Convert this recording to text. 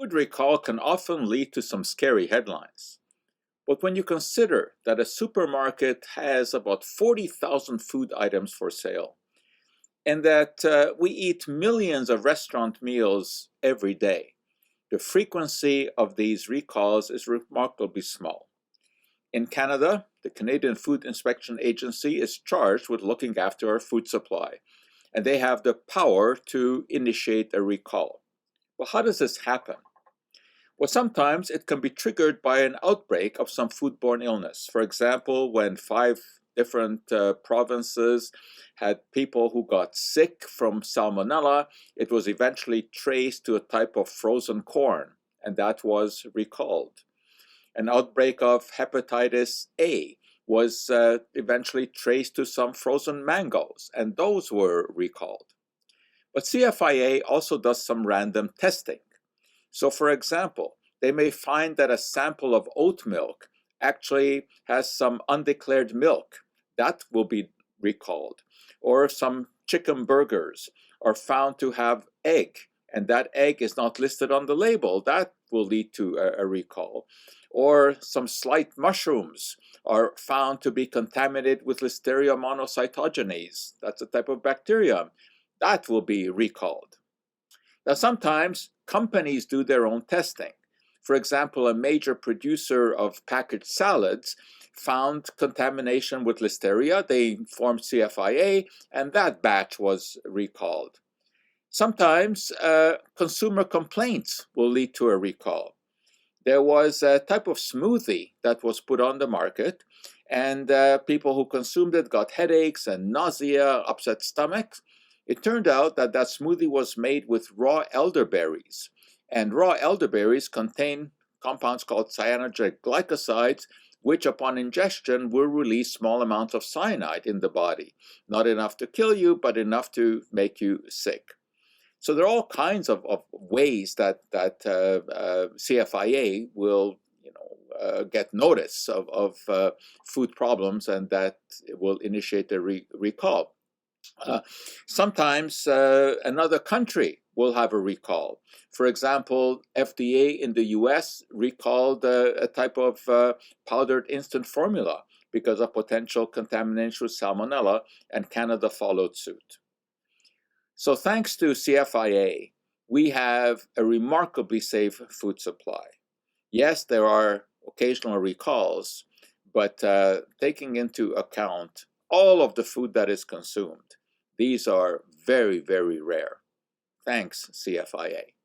Food recall can often lead to some scary headlines. But when you consider that a supermarket has about 40,000 food items for sale, and that we eat millions of restaurant meals every day, the frequency of these recalls is remarkably small. In Canada, the Canadian Food Inspection Agency is charged with looking after our food supply, and they have the power to initiate a recall. Well, how does this happen? Well, sometimes it can be triggered by an outbreak of some foodborne illness. For example, when 5 different provinces had people who got sick from salmonella, it was eventually traced to a type of frozen corn, and that was recalled. An outbreak of hepatitis A was eventually traced to some frozen mangoes, and those were recalled. But CFIA also does some random testing. So, for example, they may find that a sample of oat milk actually has some undeclared milk. That will be recalled. Or some chicken burgers are found to have egg, and that egg is not listed on the label. That will lead to a recall. Or some slight mushrooms are found to be contaminated with Listeria monocytogenes. That's a type of bacteria. That will be recalled. Now, sometimes companies do their own testing. For example, a major producer of packaged salads found contamination with Listeria. They informed CFIA, and that batch was recalled. Sometimes consumer complaints will lead to a recall. There was a type of smoothie that was put on the market, and people who consumed it got headaches and nausea, upset stomachs. It turned out that that smoothie was made with raw elderberries, and raw elderberries contain compounds called cyanogenic glycosides, which upon ingestion will release small amounts of cyanide in the body. Not enough to kill you, but enough to make you sick. So there are all kinds of ways that CFIA will get notice of food problems, and that it will initiate a recall. Sometimes another country will have a recall. For example, FDA in the US recalled a type of powdered instant formula because of potential contamination with salmonella, and Canada followed suit. So thanks to CFIA, we have a remarkably safe food supply. Yes, there are occasional recalls, but taking into account all of the food that is consumed, these are very, very rare. Thanks, CFIA.